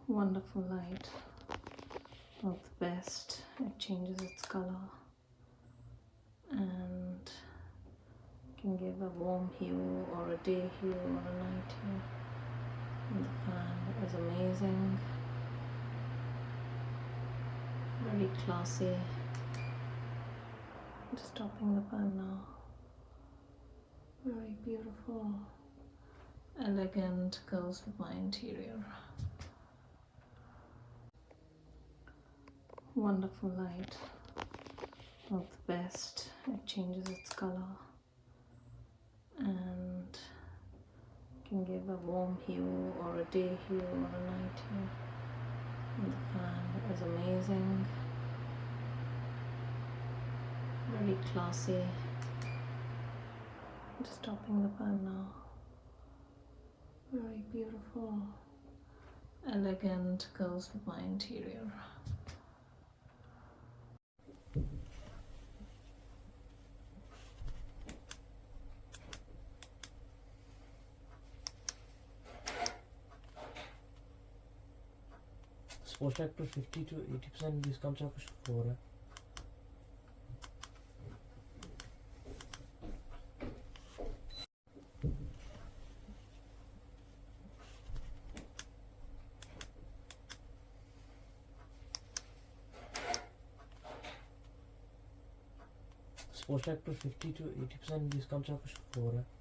Wonderful light of the best. It changes its color and can give a warm hue or a day hue or a night hue. And the fan is amazing, very classy. Just stopping the fan now. Very beautiful, elegant, goes with my interior. Wonderful light of the best. It changes its color and can give a warm hue or a day hue or a night hue. And the fan is amazing, very classy. Just stopping the fan now. Very beautiful, elegant, goes with my interior. Sports track पर 50 to 80% discount से आपको हो रहा है. Sports track पर 50 to 80% discount से आपको हो रहा है.